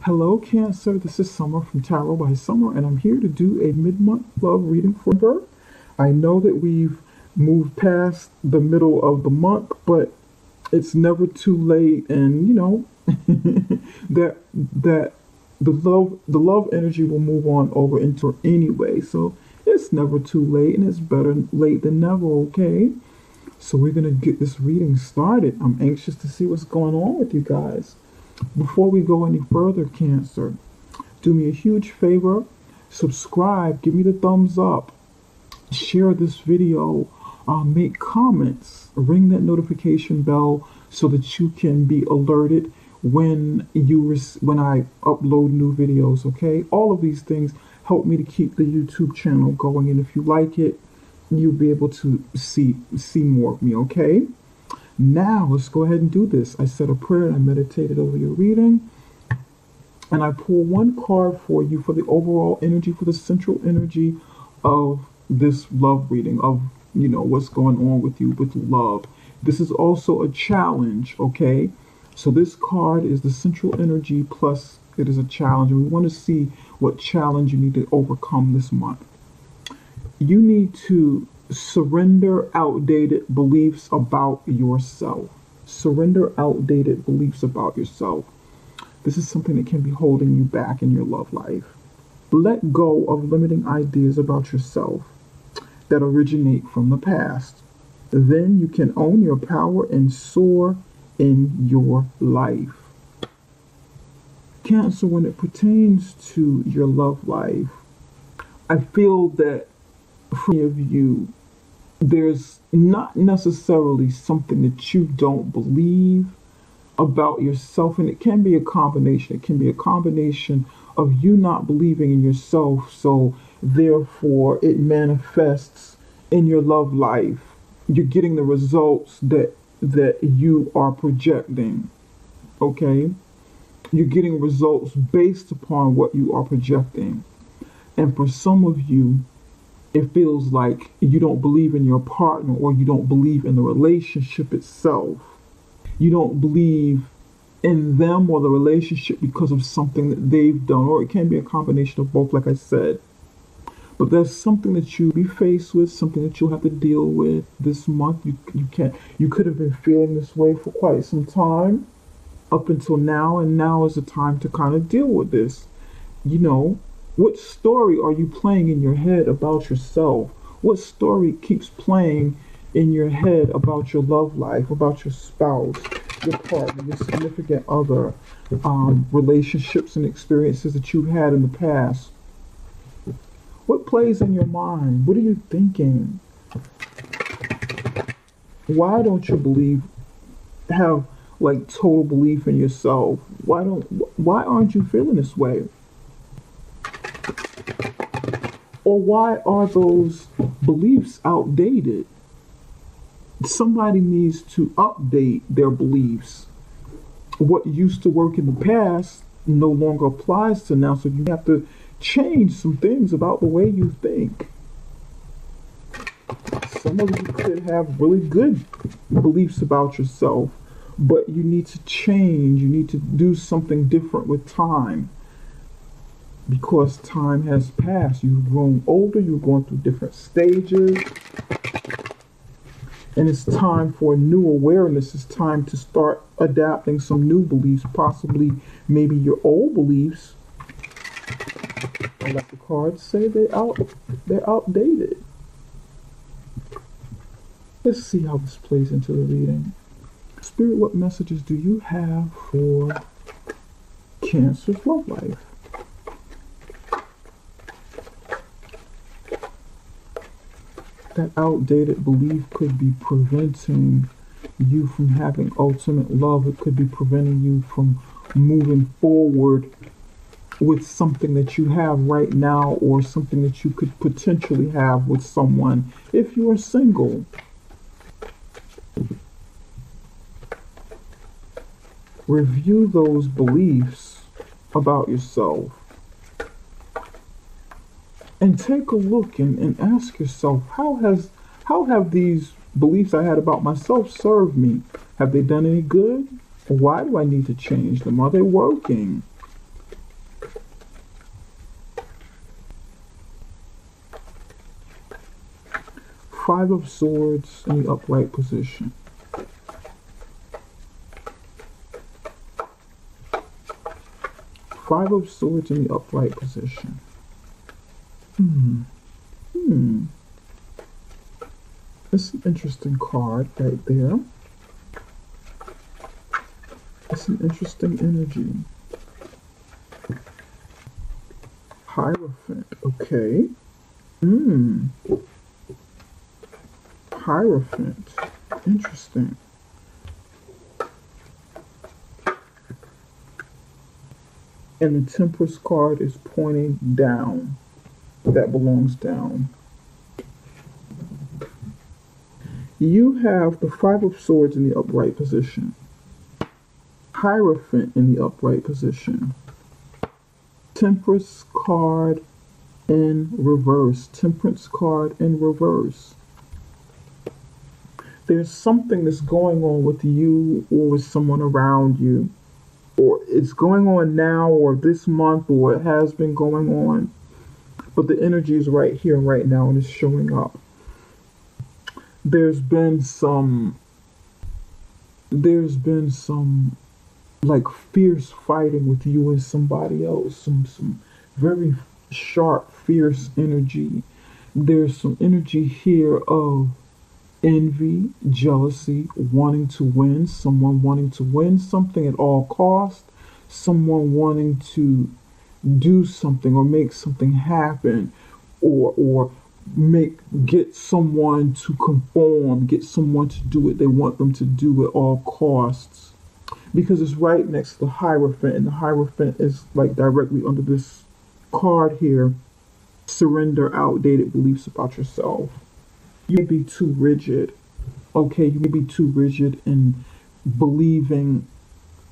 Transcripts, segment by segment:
Hello, Cancer. This is Summer from Tarot by Summer, and I'm here to do a mid-month love reading for her. I know that we've moved past the middle of the month, but it's never too late, and that the love energy will move on over into her anyway. So it's never too late, and it's better late than never. Okay. So we're gonna get this reading started. I'm anxious to see what's going on with you guys. Before we go any further, Cancer, do me a huge favor, subscribe, give me the thumbs up, share this video, make comments, ring that notification bell so that you can be alerted when I upload new videos, okay? All of these things help me to keep the YouTube channel going, and if you like it, you'll be able to see more of me, okay? Now, let's go ahead and do this. I said a prayer and I meditated over your reading. And I pull one card for you for the overall energy, for the central energy of this love reading, of, what's going on with you with love. This is also a challenge, okay? So this card is the central energy plus it is a challenge. And we want to see what challenge you need to overcome this month. You need to surrender outdated beliefs about yourself. Surrender outdated beliefs about yourself. This is something that can be holding you back in your love life. Let go of limiting ideas about yourself that originate from the past. Then you can own your power and soar in your life. Cancer, when it pertains to your love life, I feel that for many of you, there's not necessarily something that you don't believe about yourself, and it can be a combination. It can be a combination of you not believing in yourself, so therefore it manifests in your love life. You're getting the results that you are projecting, okay? You're getting results based upon what you are projecting. And for some of you, it feels like you don't believe in your partner, or you don't believe in the relationship itself. You don't believe in them or the relationship because of something that they've done, or it can be a combination of both, like I said. But there's something that you'll be faced with, something that you'll have to deal with this month. You could have been feeling this way for quite some time up until now, and now is the time to kind of deal with this. What story are you playing in your head about yourself? What story keeps playing in your head about your love life, about your spouse, your partner, your significant other, relationships and experiences that you've had in the past? What plays in your mind? What are you thinking? Why don't you have total belief in yourself? Why aren't you feeling this way? Or why are those beliefs outdated? Somebody needs to update their beliefs. What used to work in the past no longer applies to now, so you have to change some things about the way you think. Some of you could have really good beliefs about yourself, but you need to change. You need to do something different with time. Because time has passed. You've grown older, you're going through different stages. And it's time for a new awareness. It's time to start adapting some new beliefs, possibly maybe your old beliefs. Like the cards say, they're outdated. Let's see how this plays into the reading. Spirit, what messages do you have for Cancer's love life? That outdated belief could be preventing you from having ultimate love. It could be preventing you from moving forward with something that you have right now, or something that you could potentially have with someone if you are single. Review those beliefs about yourself. And take a look and ask yourself, how have these beliefs I had about myself served me? Have they done any good? Why do I need to change them? Are they working? Five of Swords in the upright position. Five of Swords in the upright position. It's an interesting card right there. It's an interesting energy. Hierophant, okay. Hierophant, interesting. And the Temperance card is pointing down. That belongs down. You have the Five of Swords in the upright position. Hierophant in the upright position. Temperance card in reverse. Temperance card in reverse. There's something that's going on with you or with someone around you. Or it's going on now or this month or it has been going on. But the energy is right here and right now and it's showing up. There's been some like fierce fighting with you and somebody else. Some very sharp, fierce energy. There's some energy here of envy, jealousy, wanting to win, someone wanting to win something at all costs, someone wanting to do something or make something happen, or get someone to conform, get someone to do what they want them to do at all costs. Because it's right next to the Hierophant, and the Hierophant is like directly under this card here. Surrender outdated beliefs about yourself. You may be too rigid. Okay, you may be too rigid in believing,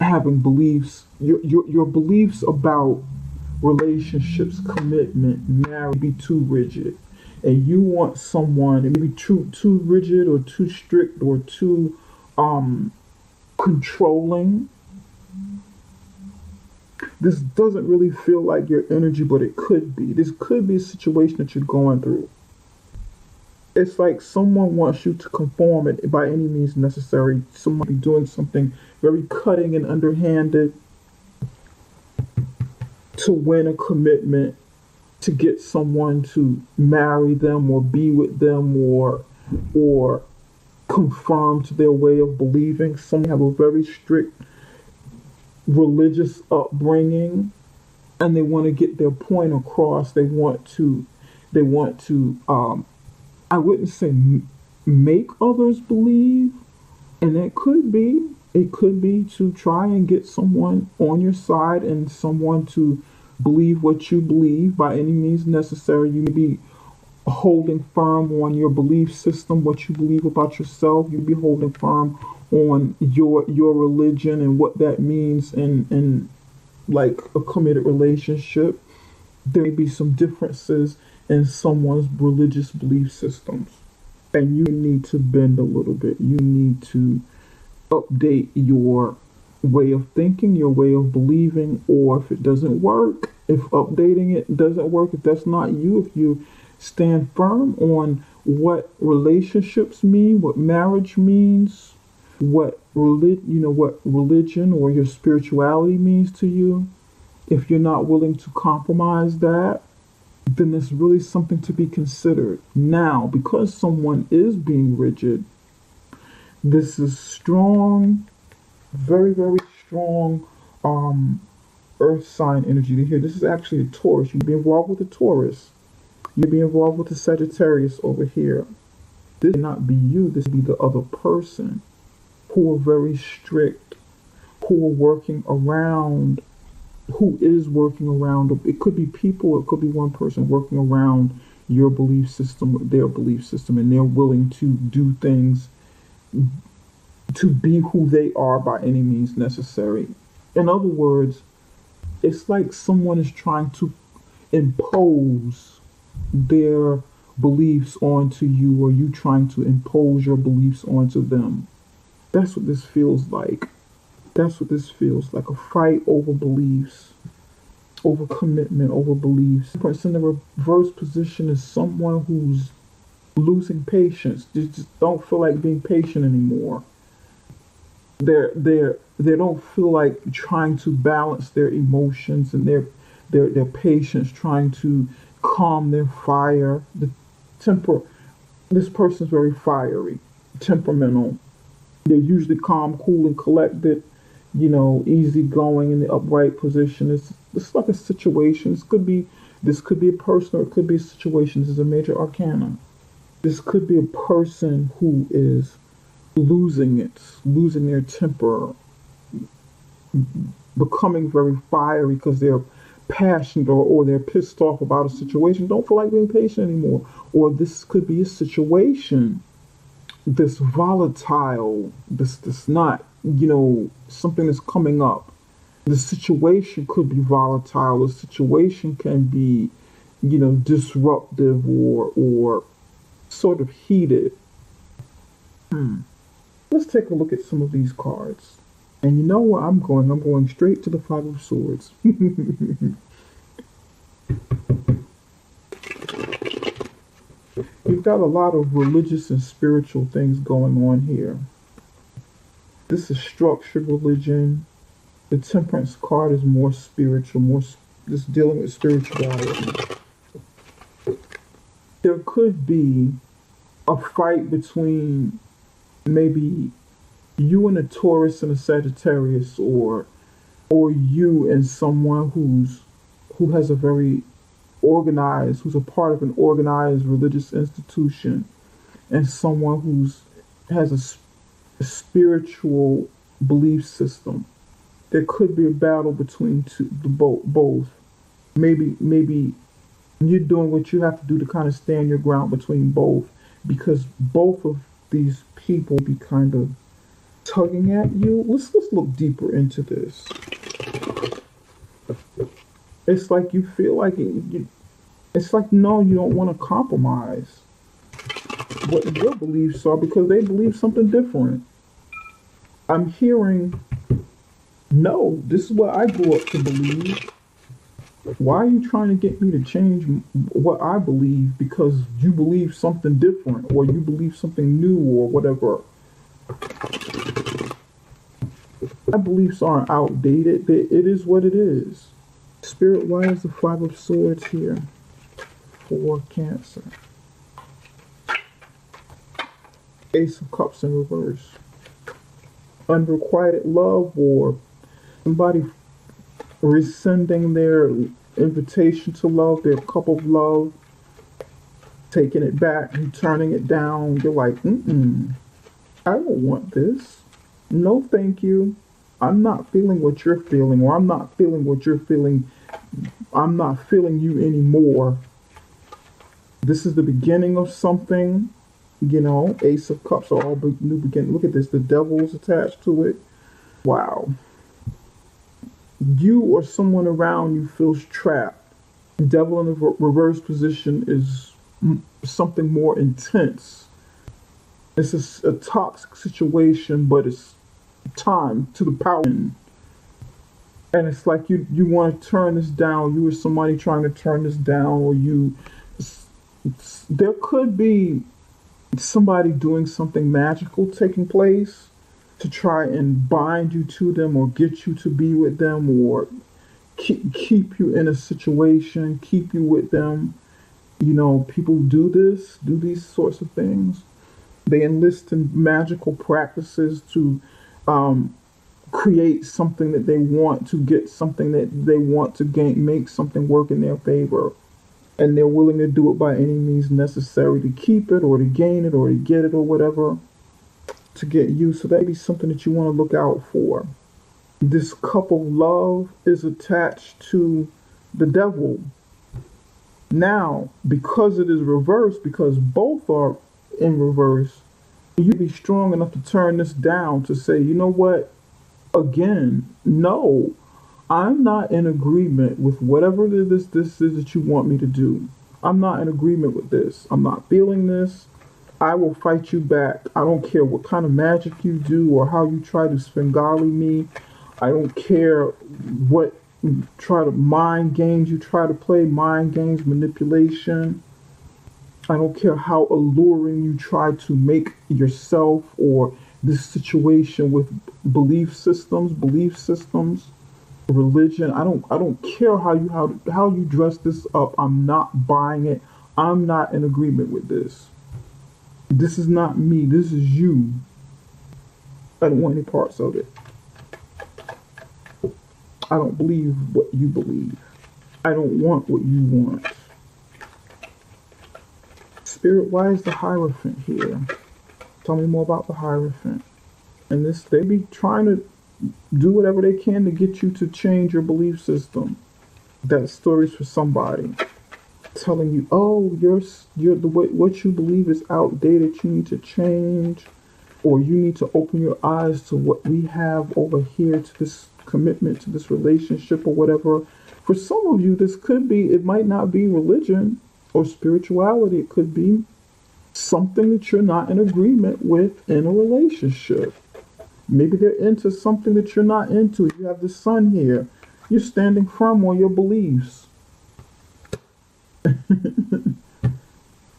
having beliefs. Your beliefs about relationships, commitment, marriage be too rigid. And you want someone, it may be too rigid or too strict or too controlling. This doesn't really feel like your energy, but it could be. This could be a situation that you're going through. It's like someone wants you to conform it by any means necessary. Someone be doing something very cutting and underhanded to win a commitment, to get someone to marry them or be with them or conform to their way of believing. Some have a very strict religious upbringing and they want to get their point across. They want to I wouldn't say make others believe, and it could be to try and get someone on your side and someone to believe what you believe by any means necessary. You may be holding firm on your belief system, what you believe about yourself. You'd be holding firm on your religion and what that means in like a committed relationship. There may be some differences in someone's religious belief systems, and you need to bend a little bit. You need to update your way of thinking, your way of believing, or if it doesn't work, if updating it doesn't work, if that's not you, if you stand firm on what relationships mean, what marriage means, what religion or your spirituality means to you, if you're not willing to compromise that, then there's really something to be considered. Now, because someone is being rigid, this is strong, very, very strong earth sign energy here. This is actually a Taurus. You'd be involved with a Taurus. You'd be involved with a Sagittarius over here. This may not be you. This may be the other person who are very strict, who are working around, who is working around. It could be people, it could be one person working around your belief system, their belief system, and they're willing to do things to be who they are by any means necessary. In other words, it's like someone is trying to impose their beliefs onto you, or you trying to impose your beliefs onto them. That's what this feels like. That's what this feels like, a fight over beliefs, over commitment, over beliefs. The person in the reverse position is someone who's losing patience. Just don't feel like being patient anymore. They don't feel like trying to balance their emotions and their patience, trying to calm their fire. The temper. This person's very fiery, temperamental. They're usually calm, cool, and collected. Easygoing in the upright position. It's like a situation. This could be a person or it could be a situation. This is a major arcana. This could be a person who is losing their temper, becoming very fiery because they're passionate or they're pissed off about a situation, don't feel like being patient anymore. Or this could be a situation, this volatile, this not, something that's coming up. The situation could be volatile. The situation can be, disruptive or sort of heated. Let's take a look at some of these cards. And you know where I'm going? I'm going straight to the Five of Swords. You've got a lot of religious and spiritual things going on here. This is structured religion. The Temperance card is more spiritual, just dealing with spirituality. There could be a fight between maybe you and a Taurus and a Sagittarius, or you and someone who has a very organized, who's a part of an organized religious institution, and someone who's has a spiritual belief system. There could be a battle between both. Maybe you're doing what you have to do to kind of stand your ground between both, because both of these people be kind of tugging at you. Let's look deeper into this. It's like you feel like it's like, no, you don't want to compromise what your beliefs are because they believe something different. I'm hearing, no, this is what I grew up to believe. Why are you trying to get me to change what I believe because you believe something different or you believe something new or whatever? My beliefs aren't outdated. It is what it is. Spirit, why is the Five of Swords here for Cancer? Ace of Cups in reverse. Unrequited love or somebody rescinding their invitation to love, their cup of love, taking it back and turning it down. They're like, I don't want this. No, thank you. I'm not feeling what you're feeling, or I'm not feeling what you're feeling. I'm not feeling you anymore. This is the beginning of something. Ace of Cups are all new beginning. Look at this. The devil's attached to it. Wow. You or someone around you feels trapped. Devil in the reverse position is something more intense. It's a toxic situation, but it's time to the power. And it's like you want to turn this down. You or somebody trying to turn this down, or there could be somebody doing something magical taking place to try and bind you to them or get you to be with them or keep you in a situation, keep you with them. People do these sorts of things. They enlist in magical practices to create something that they want, to get something that they want to gain, make something work in their favor. And they're willing to do it by any means necessary to keep it or to gain it or to get it or whatever, to get you. So that may be something that you want to look out for. This cup of love is attached to the devil. Now, because it is reversed, because both are in reverse, you be strong enough to turn this down, to say, you know what? Again, no, I'm not in agreement with whatever this is that you want me to do. I'm not in agreement with this. I'm not feeling this. I will fight you back. I don't care what kind of magic you do or how you try to Svengali me. I don't care what mind games you try to play, mind games, manipulation. I don't care how alluring you try to make yourself or this situation with belief systems, religion. I don't care how you dress this up. I'm not buying it. I'm not in agreement with this. This is not me. This is you. I don't want any parts of it. I don't believe what you believe. I don't want what you want. Spirit, why is the Hierophant here? Tell me more about the Hierophant. And this, they be trying to do whatever they can to get you to change your belief system. That story's for somebody. Telling you, oh, you're the way what you believe is outdated. You need to change, or you need to open your eyes to what we have over here, to this commitment, to this relationship, or whatever. For some of you, this could be. It might not be religion or spirituality. It could be something that you're not in agreement with in a relationship. Maybe they're into something that you're not into. You have the sun here. You're standing firm on your beliefs.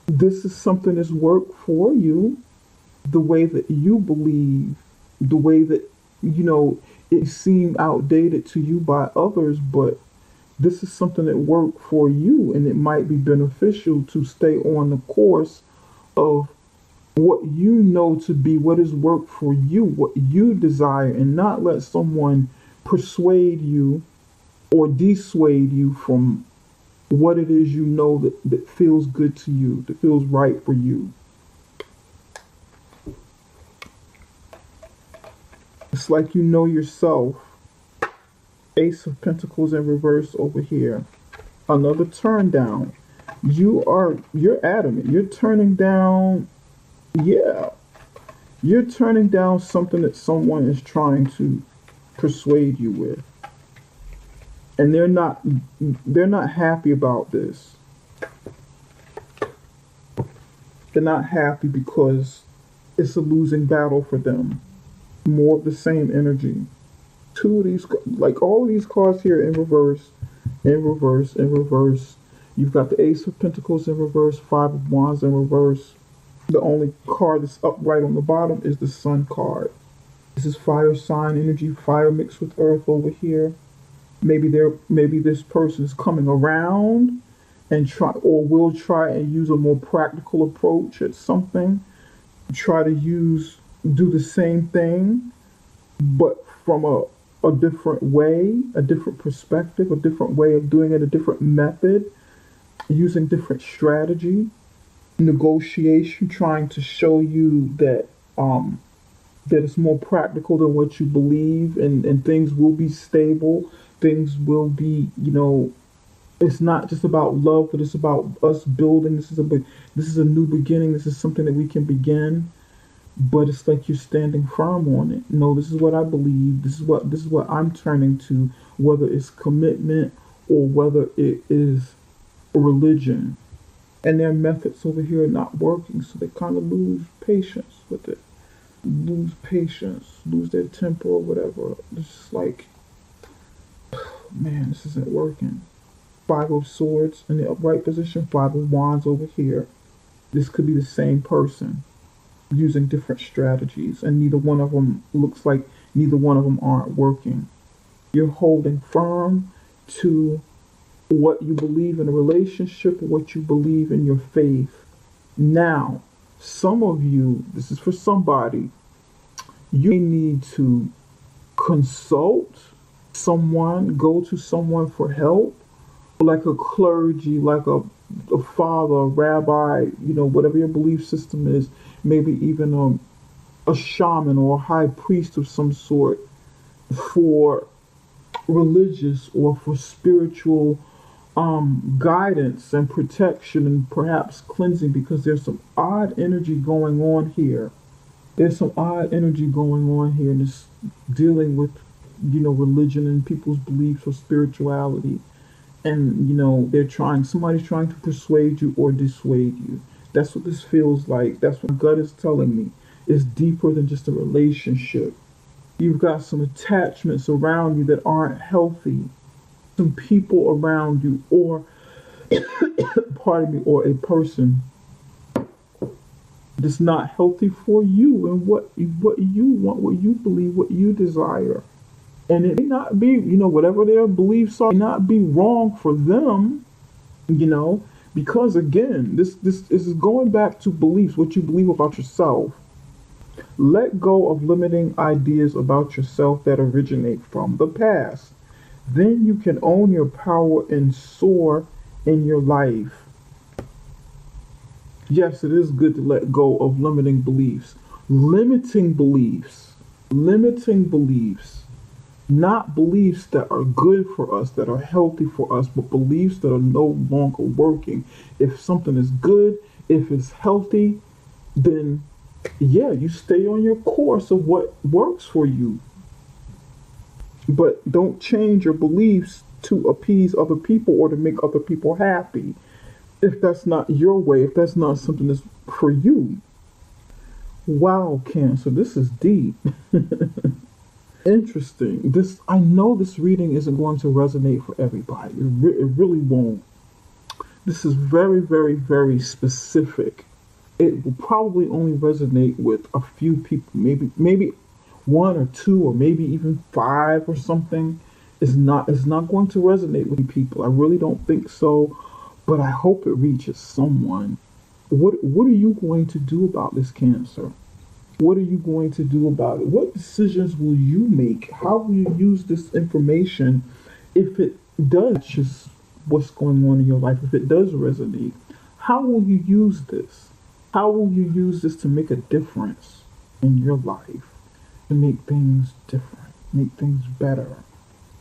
This is something that's worked for you, the way that you believe, the way that, it seemed outdated to you by others, but this is something that worked for you, and it might be beneficial to stay on the course of what you know to be what has worked for you, what you desire, and not let someone persuade you or dissuade you from what it is that feels good to you, that feels right for you. It's like you know yourself. Ace of Pentacles in reverse over here. Another turn down. You're adamant. You're turning down, yeah. You're turning down something that someone is trying to persuade you with. And they're not happy about this. They're not happy because it's a losing battle for them. More of the same energy. Two of these, like all of these cards here in reverse, in reverse, in reverse. You've got the Ace of Pentacles in reverse, Five of Wands in reverse. The only card that's upright on the bottom is the Sun card. This is fire sign energy, fire mixed with earth over here. Maybe this person is coming around and will try and use a more practical approach at something. Try to do the same thing, but from a different way, a different perspective, a different way of doing it, a different method, using different strategy, negotiation, trying to show you that it's more practical than what you believe, and things will be stable. Things will be, it's not just about love, but it's about us building. This is a new beginning. This is something that we can begin. But it's like you're standing firm on it. No, this is what I believe. This is what I'm turning to, whether it's commitment or whether it is religion. And their methods over here are not working, so they kind of lose patience with it. Lose patience, lose their temper or whatever. It's just like, man, this isn't working. Five of Swords in the upright position, Five of Wands over here. This could be the same person using different strategies, and neither one of them aren't working. You're holding firm to what you believe in a relationship, what you believe in your faith. Now, some of you, this is for somebody, you may need to consult someone, go to someone for help, like a clergy, like a father, a rabbi, whatever your belief system is, maybe even a shaman or a high priest of some sort, for religious or for spiritual guidance and protection and perhaps cleansing, because there's some odd energy going on here. There's some odd energy going on here, and it's dealing with, religion and people's beliefs or spirituality. And, somebody's trying to persuade you or dissuade you. That's what this feels like. That's what gut is telling me. It's deeper than just a relationship. You've got some attachments around you that aren't healthy. Some people around you, or, pardon me, or a person It's not healthy for you and what you want, what you believe, what you desire. And it may not be, whatever their beliefs are, may not be wrong for them, you know, because again, this is going back to beliefs, what you believe about yourself. Let go of limiting ideas about yourself that originate from the past. Then you can own your power and soar in your life. Yes, it is good to let go of limiting beliefs. Limiting beliefs, not beliefs that are good for us, that are healthy for us, but beliefs that are no longer working. If something is good, if it's healthy, then yeah, you stay on your course of what works for you. But don't change your beliefs to appease other people or to make other people happy. If that's not your way, if that's not something that's for you. Wow, Cancer, this is deep. Interesting. I know this reading isn't going to resonate for everybody. It really won't. This is very, very, very specific. It will probably only resonate with a few people, maybe one or two, or maybe even five or something. It's not going to resonate with people. I really don't think so, but I hope it reaches someone. What are you going to do about this, Cancer? What are you going to do about it? What decisions will you make? How will you use this information if it does just what's going on in your life, if it does resonate? How will you use this? How will you use this to make a difference in your life? To make things different, make things better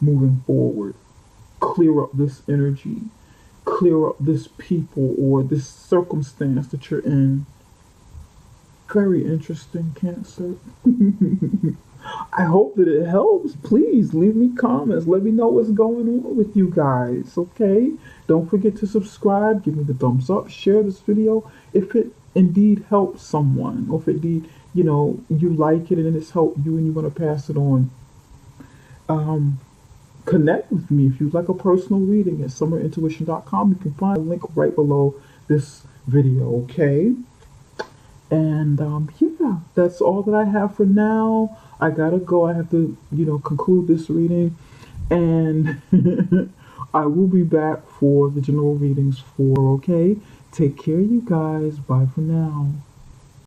moving forward. Clear up this energy, clear up this people or this circumstance that you're in. Very interesting, Cancer. I hope that it helps. Please leave me comments. Let me know what's going on with you guys, okay? Don't forget to subscribe. Give me the thumbs up. Share this video if it indeed helps someone. Or if indeed, you like it and it's helped you and you want to pass it on. Connect with me if you'd like a personal reading at summerintuition.com. You can find a link right below this video, okay? And yeah, that's all that I have for now. I gotta go. I have to, conclude this reading. And I will be back for the general readings okay? Take care, you guys. Bye for now.